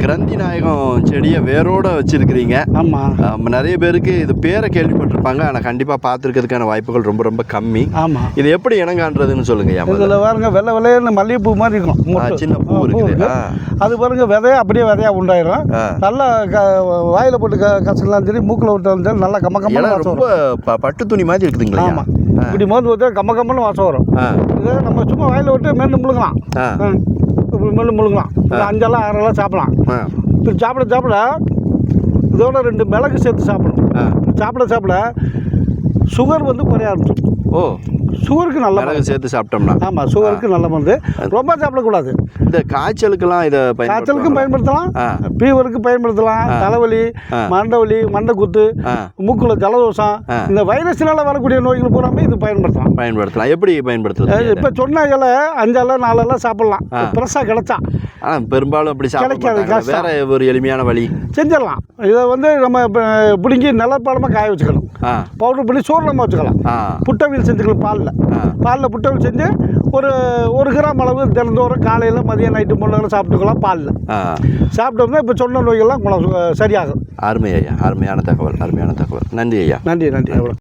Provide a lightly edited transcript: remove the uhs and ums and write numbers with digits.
கிரந்தி நாயகம் செடியை வேரோட வச்சிருக்கிறீங்க. ஆமாம். நிறைய பேருக்கு இது பேரை கேள்விப்பட்டிருப்பாங்க, ஆனால் கண்டிப்பாக பார்த்துருக்கிறதுக்கான வாய்ப்புகள் ரொம்ப ரொம்ப கம்மி. ஆமாம். இது எப்படி இனங்காண்றதுன்னு சொல்லுங்க. இதில் பாருங்க வெள்ளை வெள்ளையன்னு மல்லிகைப்பூ மாதிரி இருக்கும், சின்ன பூ இருக்குது. அது பாருங்க விதையா அப்படியே விதையா உண்டாயிரும். நல்லா வாயில் போட்டு கசக்கலாம் சரி, மூக்கில் விட்டாலும் சரி, நல்லா கம்ம ரொம்ப பட்டு துணி மாதிரி இருக்குதுங்களா? ஆமாம். இப்படி மோந்து வச்சா கம்மன்னு வாசம் வரும். இதை நம்ம சும்மா வாயில் விட்டு மென்று முழுங்கலாம். இப்படி முழுங்கலாம். 5 6 சாப்பிடலாம். இப்படி சாப்பிட இதோட 2 மிளகு சேர்த்து சாப்பிடணும். சாப்பிட சுகர் வந்து குறைய ஆரம்பிச்சிடும். ஓ, சுகருக்கு நல்ல மிளகு சேர்த்து சாப்பிட்டோம்னா? ஆமாம், சுகருக்கு நல்ல மருந்து. ரொம்ப சாப்பிடக்கூடாது. இந்த காய்ச்சலுக்கெல்லாம் இதை காய்ச்சலுக்கும் பயன்படுத்தலாம், ஃபீவருக்கு பயன்படுத்தலாம், தலைவலி, மண்டை வலி, மண்டை குத்து, மூக்குல ஜலதோஷம், இந்த வைரஸ்னால வரக்கூடிய நோய்கள் பூராமே இது பயன்படுத்தலாம். எப்படி பயன்படுத்துறது? இப்போ சொன்ன இலை 5 4 சாப்பிடலாம், ஃப்ரெஷ்ஷாக கிடைச்சா. ஆனால் பெரும்பாலும் அப்படி கிடைக்காது. வேற ஒரு எளிமையான வழி செஞ்சிடலாம். இதை வந்து நம்ம பிடுங்கி நிலப்பாலமாக காய வச்சுக்கணும். பவுடர் பண்ணி சோறுலமாக வச்சுக்கலாம். புட்டவியல் செஞ்சுக்கலாம். பாலில் புட்டவியல் செஞ்சு ஒரு 1 கிராம் அளவு தினந்தோறும் காலையில் மதியம் நைட்டு 3 நேரம் சாப்பிட்டுக்கலாம். பாலில் சாப்பிட்டோம்னா இப்போ சொன்ன நோய்கள்லாம் சரியாகும். அருமை ஐயா, அருமையான தகவல். நன்றி ஐயா. நன்றி. அவ்வளோ.